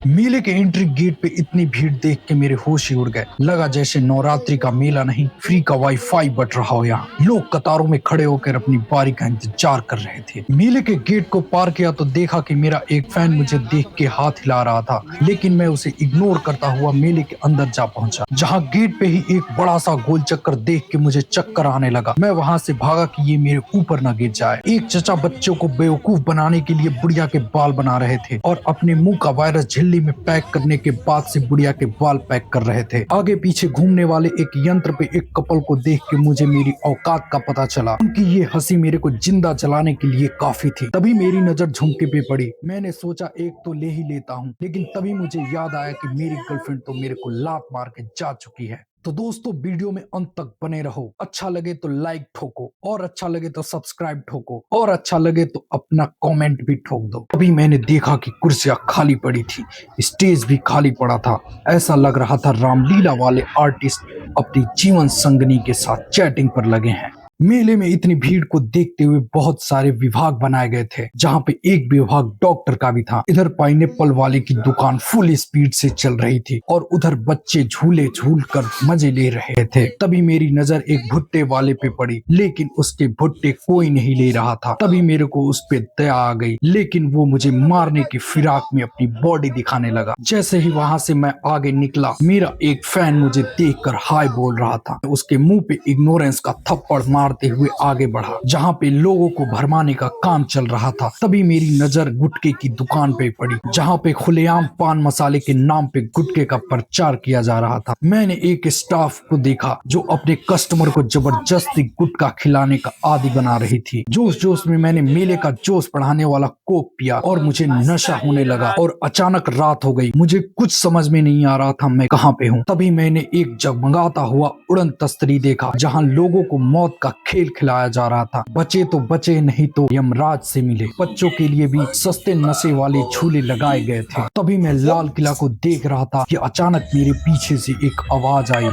मेले के entry gate पे इतनी भीड़ देख के मेरे होश ही उड़ गए। लगा जैसे नवरात्रि का मेला नहीं, फ्री का वाईफाई बट रहा हो। यहाँ लोग कतारों में खड़े होकर अपनी बारी का इंतजार कर रहे थे। मेले के गेट को पार किया तो देखा कि मेरा एक फैन मुझे देख के हाथ हिला रहा था, लेकिन मैं उसे इग्नोर करता हुआ मेले के अंदर जा पहुंचा, जहाँ गेट पे ही एक बड़ा सा गोल चक्कर देख के मुझे चक्कर आने लगा। मैं वहां से भागा कि ये मेरे ऊपर न गिर जाए। एक चचा बच्चों को बेवकूफ बनाने के लिए बुढ़िया के बाल बना रहे थे और अपने मुंह का वायरस झिल्ली में पैक करने के बाद से बुढ़िया के बाल पैक कर रहे थे। आगे पीछे घूमने वाले एक यंत्र पे एक कपल को देख के मुझे मेरी औकात का पता चला। उनकी ये हंसी मेरे को जिंदा जलाने के लिए काफी थी। तभी मेरी नजर झुमके पे पड़ी। मैंने सोचा एक तो ले ही लेता हूँ, लेकिन तभी मुझे याद आया कि मेरी गर्लफ्रेंड तो मेरे को लात मार के जा चुकी है। तो दोस्तों वीडियो में अंत तक बने रहो। अच्छा लगे तो लाइक ठोको, और अच्छा लगे तो सब्सक्राइब ठोको, और अच्छा लगे तो अपना कमेंट भी ठोक दो। अभी मैंने देखा कि कुर्सियां खाली पड़ी थी, स्टेज भी खाली पड़ा था। ऐसा लग रहा था रामलीला वाले आर्टिस्ट अपनी जीवन संगनी के साथ चैटिंग पर लगे हैं। मेले में इतनी भीड़ को देखते हुए बहुत सारे विभाग बनाए गए थे, जहाँ पे एक विभाग डॉक्टर का भी था। इधर पाइनएप्पल वाले की दुकान फुल स्पीड से चल रही थी और उधर बच्चे झूले झूल कर मजे ले रहे थे। तभी मेरी नजर एक भुट्टे वाले पे पड़ी, लेकिन उसके भुट्टे कोई नहीं ले रहा था। तभी मेरे को उस पे दया आ गई, लेकिन वो मुझे मारने की फिराक में अपनी बॉडी दिखाने लगा। जैसे ही वहां से मैं आगे निकला, मेरा एक फैन मुझे देखकर हाय बोल रहा था। उसके मुंह पे इग्नोरेंस का थप्पड़ मारते हुए आगे बढ़ा, जहाँ पे लोगों को भरमाने का काम चल रहा था। तभी मेरी नजर गुटके की दुकान पे पड़ी, जहाँ पे खुलेआम पान मसाले के नाम पे गुटके का प्रचार किया जा रहा था। मैंने एक स्टाफ को देखा जो अपने कस्टमर को जबरदस्ती गुटखा खिलाने का आदी बना रही थी। जोश जोश में मैंने मेले का जोश बढ़ाने वाला कोक पिया और मुझे नशा होने लगा और अचानक रात हो गई। मुझे कुछ समझ में नहीं आ रहा था मैं कहाँ पे हूँ। तभी मैंने एक जगमगाता हुआ उड़न तस्तरी देखा, जहाँ लोगों को मौत का खेल खिलाया जा रहा था। बचे तो बचे, नहीं तो यमराज से मिले। बच्चों के लिए भी सस्ते नशे वाले झूले लगाए गए थे। तभी मैं लाल किला को देख रहा था कि अचानक मेरे पीछे से एक आवाज आई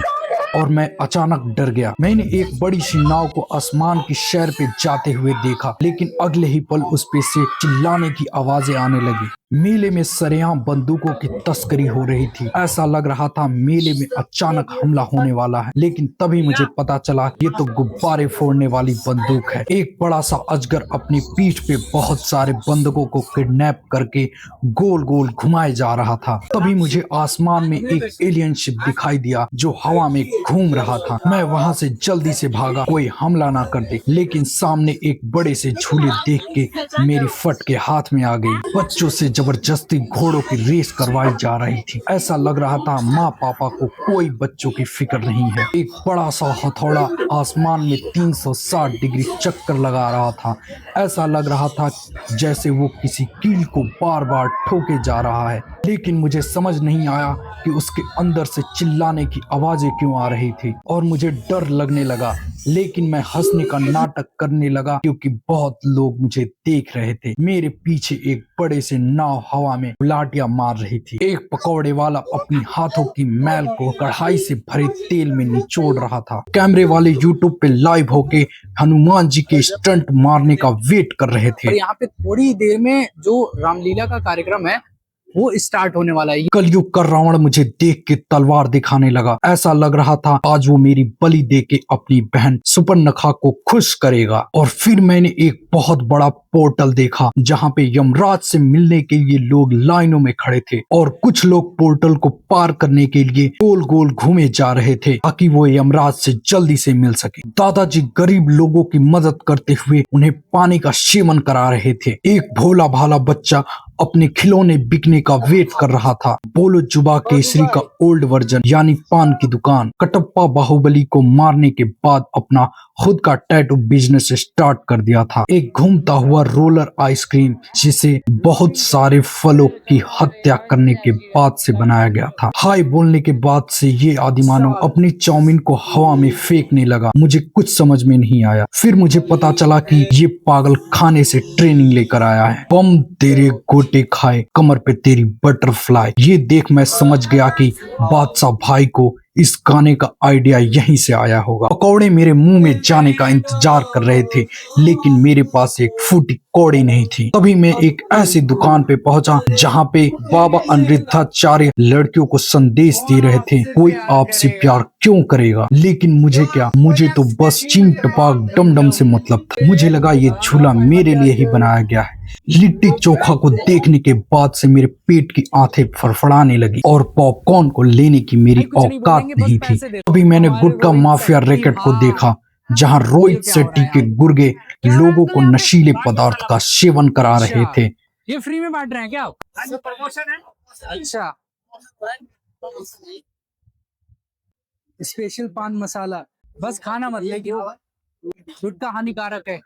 और मैं अचानक डर गया। मैंने एक बड़ी सी नाव को आसमान की सैर पे जाते हुए देखा, लेकिन अगले ही पल उस पे से चिल्लाने की आवाजें आने लगी। मेले में सरेआम बंदूकों की तस्करी हो रही थी। ऐसा लग रहा था मेले में अचानक हमला होने वाला है, लेकिन तभी मुझे पता चला ये तो गुब्बारे फोड़ने वाली बंदूक है। एक बड़ा सा अजगर अपनी पीठ पे बहुत सारे बंदूकों को किडनैप करके गोल गोल घुमाए जा रहा था। तभी मुझे आसमान में एक एलियन शिप दिखाई दिया जो हवा में घूम रहा था। मैं वहां से जल्दी से भागा, कोई हमला ना कर दे, लेकिन सामने एक बड़े से झूले देख के मेरी फट के हाथ में आ गई। बच्चों से जबरदस्ती घोड़ों की रेस करवाई जा रही थी। ऐसा लग रहा था माँ पापा को कोई बच्चों की फिक्र नहीं है। एक बड़ा सा हथौड़ा आसमान में 360 डिग्री चक्कर लगा रहा था। ऐसा लग रहा था जैसे वो किसी कील को बार बार ठोके जा रहा है, लेकिन मुझे समझ नहीं आया कि उसके अंदर से चिल्लाने की आवाजें क्यों आ रही थी और मुझे डर लगने लगा। लेकिन मैं हंसने का नाटक करने लगा क्योंकि बहुत लोग मुझे देख रहे थे। मेरे पीछे एक बड़े से नाव हवा में उलाटियां मार रही थी। एक पकौड़े वाला अपनी हाथों की मैल को कढ़ाई से भरे तेल में निचोड़ रहा था। कैमरे वाले यूट्यूब पे लाइव होके हनुमान जी के स्टंट मारने का वेट कर रहे थे। और यहाँ पे थोड़ी देर में जो रामलीला का कार्यक्रम है वो स्टार्ट होने वाला है। कलयुग का रावण मुझे देख के तलवार दिखाने लगा। ऐसा लग रहा था आज वो मेरी बलि दे के अपनी बहन सुपर्णखा को खुश करेगा। और फिर मैंने एक बहुत बड़ा पोर्टल देखा, जहाँ पे यमराज से मिलने के लिए लोग लाइनों में खड़े थे और कुछ लोग पोर्टल को पार करने के लिए गोल गोल घूमे जा रहे थे ताकि वो यमराज से जल्दी से मिल सके। दादाजी गरीब लोगों की मदद करते हुए उन्हें पानी का सेवन करा रहे थे। एक भोला भाला बच्चा अपने खिलौने बिकने का वेट कर रहा था। बोलो जुबा केसरी का ओल्ड वर्जन यानी पान की दुकान कटप्पा बाहुबली को मारने के बाद अपना खुद का टैटू बिजनेस स्टार्ट कर दिया था। एक घूमता हुआ रोलर आइसक्रीम जिसे बहुत सारे फलों की हत्या करने के बाद से बनाया गया था। हाय बोलने के बाद से ये आदिमानव अपनी चाउमीन को हवा में फेंकने लगा। मुझे कुछ समझ में नहीं आया। फिर मुझे पता चला कि ये पागल खाने से ट्रेनिंग लेकर आया है। बम तेरे गोटे खाए, कमर पे तेरी बटरफ्लाई। ये देख मैं समझ गया कि बादशाह भाई को इस गाने का आइडिया यहीं से आया होगा। पकौड़े मेरे मुंह में जाने का इंतजार कर रहे थे, लेकिन मेरे पास एक फूटी कौड़ी नहीं थी। तभी मैं एक ऐसी दुकान पे पहुंचा जहां पे बाबा अनिरुद्धाचार्य लड़कियों को संदेश दे रहे थे, कोई आपसे प्यार क्यों करेगा। लेकिन मुझे क्या, मुझे तो बस चिंग टपाक डमडम से मतलब था। मुझे लगा ये झूला मेरे लिए ही बनाया गया है। लिट्टी चोखा को देखने के बाद से मेरे पेट की आंखें फड़फड़ाने लगी और पॉपकॉर्न को लेने की मेरी औकात नहीं थी। अभी मैंने गुटखा माफिया रैकेट को देखा, जहां रोहित शेट्टी के गुर्गे लोगों को नशीले पदार्थ का सेवन करा रहे थे। ये फ्री में बांट रहे हैं क्या? प्रमोशन है। अच्छा, स्पेशल पान मसाला, बस खाना मत लेके, गुटखा हानिकारक है।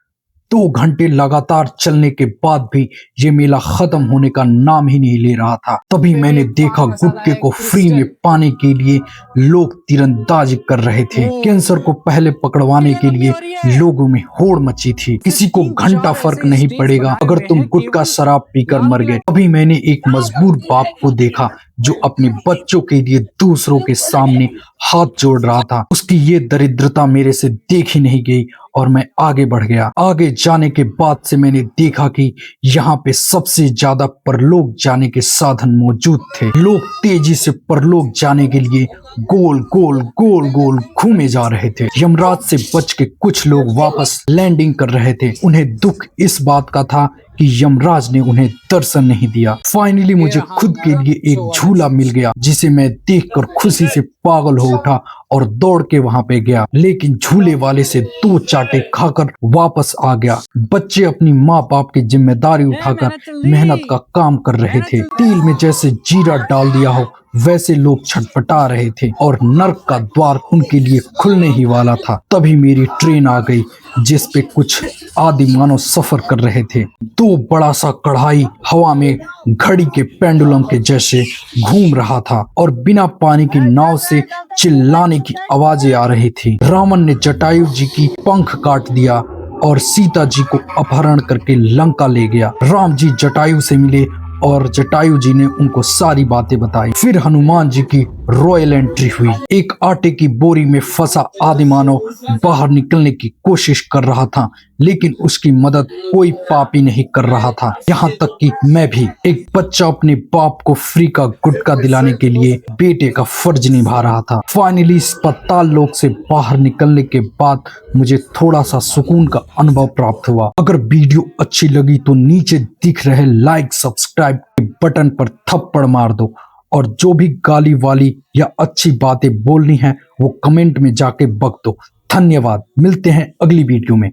2 घंटे लगातार चलने के बाद भी ये मेला खत्म होने का नाम ही नहीं ले रहा था। तभी मैंने देखा गुटखे को फ्री में पाने के लिए लोग तीरंदाजी कर रहे थे। कैंसर को पहले पकड़वाने के लिए लोगों में होड़ मची थी। किसी को घंटा फर्क नहीं पड़ेगा अगर तुम गुटखा शराब पीकर मर गए। अभी मैंने एक मजबूर बाप को देखा जो अपने बच्चों के लिए दूसरों के सामने हाथ जोड़ रहा था। उसकी ये दरिद्रता मेरे से देखी नहीं गई और मैं आगे बढ़ गया। आगे जाने के बाद से मैंने देखा कि यहाँ पे सबसे ज्यादा परलोक जाने के साधन मौजूद थे। लोग तेजी से परलोक जाने के लिए गोल गोल गोल गोल घूमे जा रहे थे। यमराज से बच के कुछ लोग वापस लैंडिंग कर रहे थे। उन्हें दुख इस बात का था कि यमराज ने उन्हें दर्शन नहीं दिया। फाइनली मुझे खुद के लिए एक झूला मिल गया, जिसे मैं देखकर खुशी से पागल हो उठा और दौड़ के वहां पे गया। लेकिन झूले वाले से 2 चाटे खाकर वापस आ गया। बच्चे अपनी माँ बाप की जिम्मेदारी उठाकर मेहनत का काम कर रहे थे। तेल में जैसे जीरा डाल दिया हो वैसे लोग छटपटा रहे थे और नर्क का द्वार उनके लिए खुलने ही वाला था। तभी मेरी ट्रेन आ गई जिस पे कुछ आदि मानव सफर कर रहे थे। 2 बड़ा सा कढ़ाई हवा में घड़ी के पेंडुलम के जैसे घूम रहा था और बिना पानी की नाव से चिल्लाने की आवाजें आ रही थी। रावण ने जटायु जी की पंख काट दिया और सीता जी को अपहरण करके लंका ले गया। राम जी जटायु से मिले और जटायु जी ने उनको सारी बातें बताई। फिर हनुमान जी की रॉयल एंट्री हुई। एक आटे की बोरी में फंसा आदिमानव बाहर निकलने की कोशिश कर रहा था, लेकिन उसकी मदद कोई पापी नहीं कर रहा था, यहाँ तक कि मैं भी। एक बच्चा अपने बाप को फ्री का गुटखा दिलाने के लिए बेटे का फर्ज निभा रहा था। फाइनली इस पाताल लोक से बाहर निकलने के बाद मुझे थोड़ा सा सुकून का अनुभव प्राप्त हुआ। अगर वीडियो अच्छी लगी तो नीचे दिख रहे लाइक सब्सक्राइब के बटन पर थप्पड़ मार दो और जो भी गाली वाली या अच्छी बातें बोलनी है वो कमेंट में जाके बक दो। धन्यवाद, मिलते हैं अगली वीडियो में।